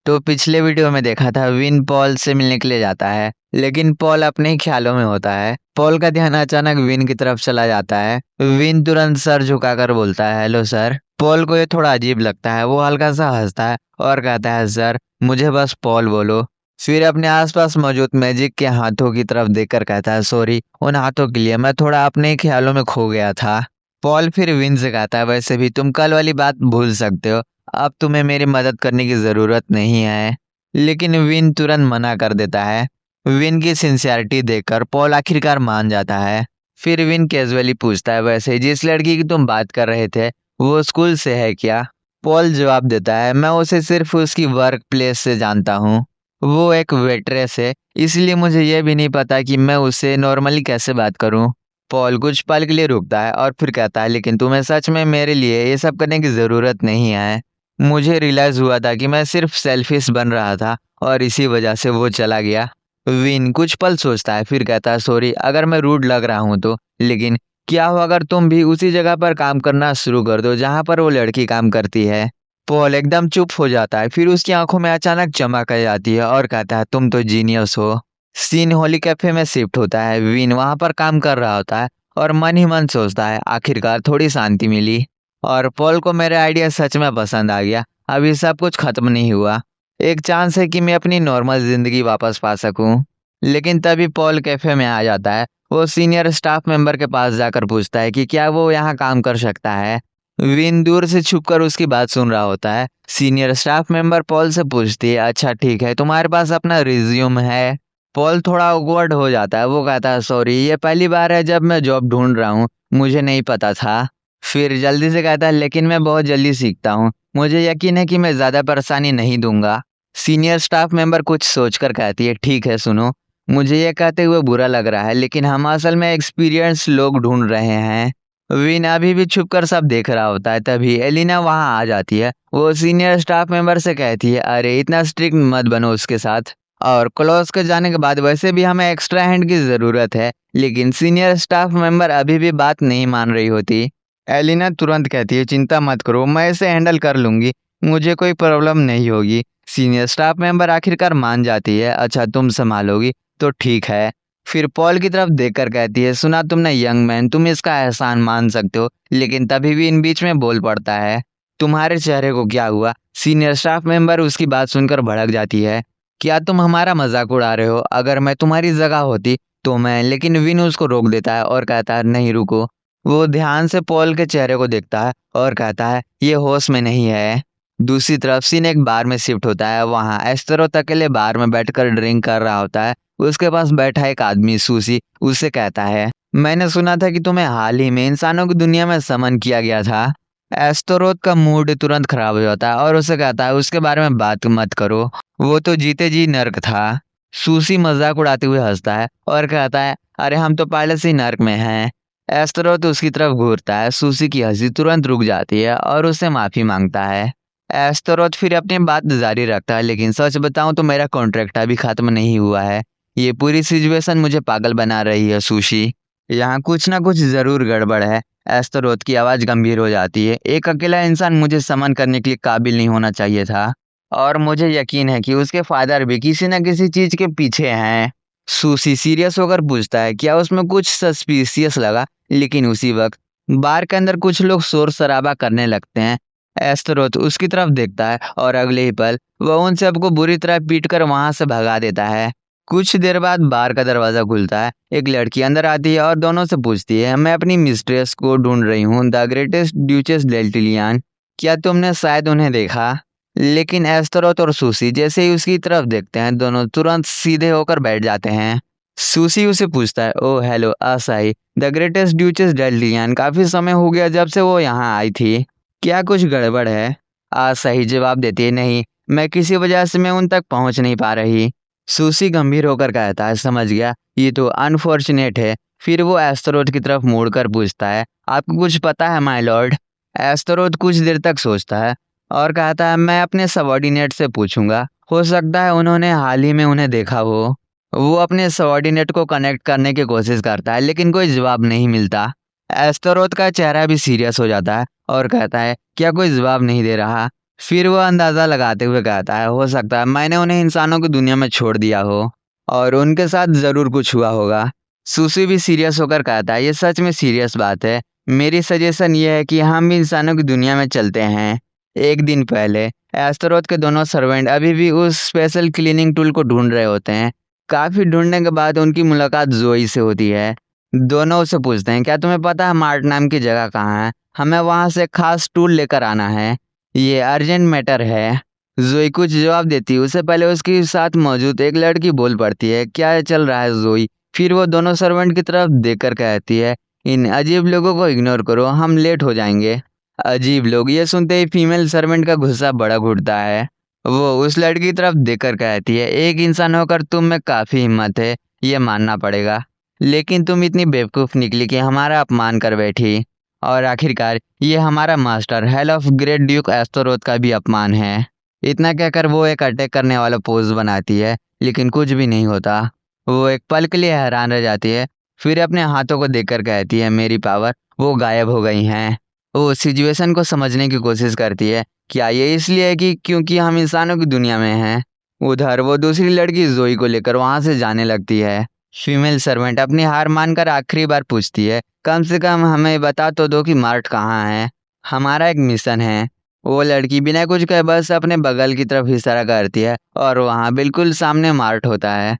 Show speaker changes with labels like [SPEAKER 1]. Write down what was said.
[SPEAKER 1] तो पिछले वीडियो में देखा था विन पॉल से मिलने के लिए जाता है, लेकिन पॉल अपने ही ख्यालों में होता है। पॉल का ध्यान अचानक विन की तरफ चला जाता है। विन तुरंत सर झुकाकर बोलता है, हेलो सर। पॉल को ये थोड़ा अजीब लगता है। वो हल्का सा हंसता है और कहता है, सर मुझे बस पॉल बोलो। फिर अपने आसपास मौजूद मैजिक के हाथों की तरफ देखकर कहता है, सॉरी उन हाथों के लिए, मैं थोड़ा अपने ही ख्यालों में खो गया था। पॉल फिर विन से कहता है, वैसे भी तुम कल वाली बात भूल सकते हो, अब तुम्हें मेरी मदद करने की ज़रूरत नहीं है। लेकिन विन तुरंत मना कर देता है। विन की सिंसियरिटी देखकर पॉल आखिरकार मान जाता है। फिर विन कैजुअली पूछता है, वैसे जिस लड़की की तुम बात कर रहे थे वो स्कूल से है क्या? पॉल जवाब देता है, मैं उसे सिर्फ उसकी वर्क प्लेस से जानता हूँ। वो एक वेट्रेस है, इसलिए मुझे यह भी नहीं पता कि मैं उससे नॉर्मली कैसे बात करूँ। पॉल कुछ पल के लिए रुकता है और फिर कहता है, लेकिन तुम्हें सच में मेरे लिए ये सब करने की ज़रूरत नहीं है। मुझे रियलाइज़ हुआ था कि मैं सिर्फ सेल्फिश बन रहा था और इसी वजह से वो चला गया। विन कुछ पल सोचता है, फिर कहता है, सॉरी अगर मैं रूड लग रहा हूँ तो, लेकिन क्या हो अगर तुम भी उसी जगह पर काम करना शुरू कर दो जहाँ पर वो लड़की काम करती है। पॉल एकदम चुप हो जाता है, फिर उसकी आंखों में अचानक चमक आ जाती है और कहता है, तुम तो जीनियस हो। सीन होली कैफे में शिफ्ट होता है। विन वहां पर काम कर रहा होता है और मन ही मन सोचता है, आखिरकार थोड़ी शांति मिली। और पॉल को मेरा आइडिया सच में पसंद आ गया। अभी सब कुछ खत्म नहीं हुआ। एक चांस है कि मैं अपनी नॉर्मल जिंदगी वापस पा सकूं। लेकिन तभी पॉल कैफे में आ जाता है। वो सीनियर स्टाफ मेंबर के पास जाकर पूछता है कि क्या वो यहाँ काम कर सकता है। विन दूर से छुपकर उसकी बात सुन रहा होता है। सीनियर स्टाफ मेंबर पॉल से पूछती है, अच्छा ठीक है, तुम्हारे पास अपना रिज्यूम है? पॉल थोड़ा ऑकवर्ड हो जाता है। वो कहता है, सॉरी ये पहली बार है जब मैं जॉब ढूंढ रहा हूँ, मुझे नहीं पता था। फिर जल्दी से कहता है, लेकिन मैं बहुत जल्दी सीखता हूँ, मुझे यकीन है कि मैं ज़्यादा परेशानी नहीं दूंगा। सीनियर स्टाफ मेंबर कुछ सोचकर कहती है, ठीक है सुनो, मुझे ये कहते हुए बुरा लग रहा है, लेकिन हम असल में एक्सपीरियंस लोग ढूंढ रहे हैं। विन अभी भी छुपकर सब देख रहा होता है। तभी एलिना वहां आ जाती है। वो सीनियर स्टाफ मेंबर से कहती है, अरे इतना स्ट्रिक्ट मत बनो उसके साथ। और क्लॉज के जाने के बाद वैसे भी हमें एक्स्ट्रा हैंड की ज़रूरत है। लेकिन सीनियर स्टाफ मेंबर अभी भी बात नहीं मान रही होती। एलिना तुरंत कहती है, चिंता मत करो, मैं इसे हैंडल कर लूंगी, मुझे कोई प्रॉब्लम नहीं होगी। सीनियर स्टाफ मेंबर आखिरकार मान जाती है, अच्छा तुम संभालोगी तो ठीक है। फिर पॉल की तरफ देखकर कहती है, सुना तुमने यंग मैन, तुम इसका एहसान मान सकते हो। लेकिन तभी भी इन बीच में बोल पड़ता है, तुम्हारे चेहरे को क्या हुआ? सीनियर स्टाफ मेंबर उसकी बात सुनकर भड़क जाती है, क्या तुम हमारा मजाक उड़ा रहे हो? अगर मैं तुम्हारी जगह होती तो मैं, लेकिन विन उसको रोक देता है और कहता है, नहीं रुको। वो ध्यान से पॉल के चेहरे को देखता है और कहता है, ये होश में नहीं है। दूसरी तरफ सीन एक बार में शिफ्ट होता है। वहां एस्टेरोथ अकेले बार में बैठकर ड्रिंक कर रहा होता है। उसके पास बैठा एक आदमी सूसी उससे कहता है, मैंने सुना था कि तुम्हें हाल ही में इंसानों की दुनिया में समन किया गया था। एस्टेरोथ का मूड तुरंत खराब हो जाता है और उसे कहता है, उसके बारे में बात मत करो, वो तो जीते जी नर्क था। सूसी मजाक उड़ाते हुए हंसता है और कहता है, अरे हम तो पहले से ही नर्क में हैं। एस्टेरोथ उसकी तरफ घूरता है। सूसी की हंसी तुरंत रुक जाती है और उससे माफी मांगता है। एस्टेरोथ फिर अपनी बात जारी रखता है, लेकिन सच बताऊं तो मेरा कॉन्ट्रैक्ट अभी खत्म नहीं हुआ है। ये पूरी सिचुएशन मुझे पागल बना रही है सुशी। यहाँ कुछ ना कुछ जरूर गड़बड़ है। एस्टेरोथ की आवाज गंभीर हो जाती है, एक अकेला इंसान मुझे समन करने के लिए काबिल नहीं होना चाहिए था। और मुझे यकीन है कि उसके फादर भी किसी न किसी चीज के पीछे हैं। सुशी सीरियस होकर पूछता है, क्या उसमें कुछ सस्पिशियस लगा? लेकिन उसी वक्त बार के अंदर कुछ लोग शोर शराबा करने लगते हैं। एस्टेरोथ उसकी तरफ देखता है और अगले ही पल वह उन सबको बुरी तरह पीटकर वहां से भगा देता है। कुछ देर बाद बार का दरवाजा खुलता है। एक लड़की अंदर आती है और दोनों से पूछती है, मैं अपनी मिस्ट्रेस को ढूंढ रही हूँ, द ग्रेटेस्ट ड्यूचेस डेल्टिलियन, क्या तुमने शायद उन्हें देखा? लेकिन एस्टेरोथ और सुशी जैसे ही उसकी तरफ देखते हैं, दोनों तुरंत सीधे होकर बैठ जाते हैं। सुशी उसे पूछता है, ओ हेलो आसाई, द ग्रेटेस्ट ड्यूचेस डेल्टिलियन, काफी समय हो गया जब से वो यहाँ आई थी, क्या कुछ गड़बड़ है? आसाई जवाब देती है, नहीं, मैं किसी वजह से मैं उन तक पहुंच नहीं पा रही। सुशी गंभीर होकर कहता है, समझ गया, ये तो अनफॉर्चुनेट है। फिर वो एस्टेरोथ की तरफ मुड़कर पूछता है, आपको कुछ पता है माय लॉर्ड? एस्टेरोथ कुछ देर तक सोचता है और कहता है, मैं अपने सबॉर्डिनेट से पूछूंगा, हो सकता है उन्होंने हाल ही में उन्हें देखा हो। वो अपने सबॉर्डिनेट को कनेक्ट करने की कोशिश करता है, लेकिन कोई जवाब नहीं मिलता। एस्टेरोथ का चेहरा भी सीरियस हो जाता है और कहता है, क्या कोई जवाब नहीं दे रहा? फिर वो अंदाजा लगाते हुए कहता है, हो सकता है मैंने उन्हें इंसानों की दुनिया में छोड़ दिया हो और उनके साथ जरूर कुछ हुआ होगा। सुशी भी सीरियस होकर कहता है, ये सच में सीरियस बात है। मेरी सजेशन ये है कि हम भी इंसानों की दुनिया में चलते हैं। एक दिन पहले एस्टेरोथ के दोनों सर्वेंट अभी भी उस स्पेशल क्लीनिंग टूल को ढूंढ रहे होते हैं। काफी ढूंढने के बाद उनकी मुलाकात जोई से होती है। दोनों उससे पूछते हैं, क्या तुम्हें पता है मार्ट नाम की जगह कहाँ है? हमें वहां से खास टूल लेकर आना है, ये अर्जेंट मैटर है। जोई कुछ जवाब देती है, उससे पहले उसके साथ मौजूद एक लड़की बोल पड़ती है, क्या चल रहा है जोई? फिर वो दोनों सर्वेंट की तरफ देखकर कहती है, इन अजीब लोगों को इग्नोर करो, हम लेट हो जाएंगे। अजीब लोग, ये सुनते ही फीमेल सर्वेंट का गुस्सा बड़ा घुटता है। वो उस लड़की की तरफ देखकर कहती है, एक इंसान होकर तुम में काफी हिम्मत है, ये मानना पड़ेगा। लेकिन तुम इतनी बेवकूफ निकली कि हमारा अपमान कर बैठी। और आखिरकार ये हमारा master hell of great duke Astaroth का भी अपमान है। इतना कहकर वो एक अटैक करने वाला पोज बनाती है, लेकिन कुछ भी नहीं होता। वो एक पल के लिए हैरान रह जाती है, फिर अपने हाथों को देखकर कहती है, मेरी पावर वो गायब हो गई हैं। वो सिचुएशन को समझने की कोशिश करती है, क्या ये इसलिए है कि क्योंकि हम इंसानों की दुनिया में हैं? उधर वो दूसरी लड़की जोई को लेकर वहां से जाने लगती है। फीमेल सर्वेंट अपनी हार मानकर आखिरी बार पूछती है, कम से कम हमें बता तो दो कि मार्ट कहाँ है, हमारा एक मिशन है। वो लड़की बिना कुछ कहे बस अपने बगल की तरफ इशारा करती है और वहाँ बिल्कुल सामने मार्ट होता है।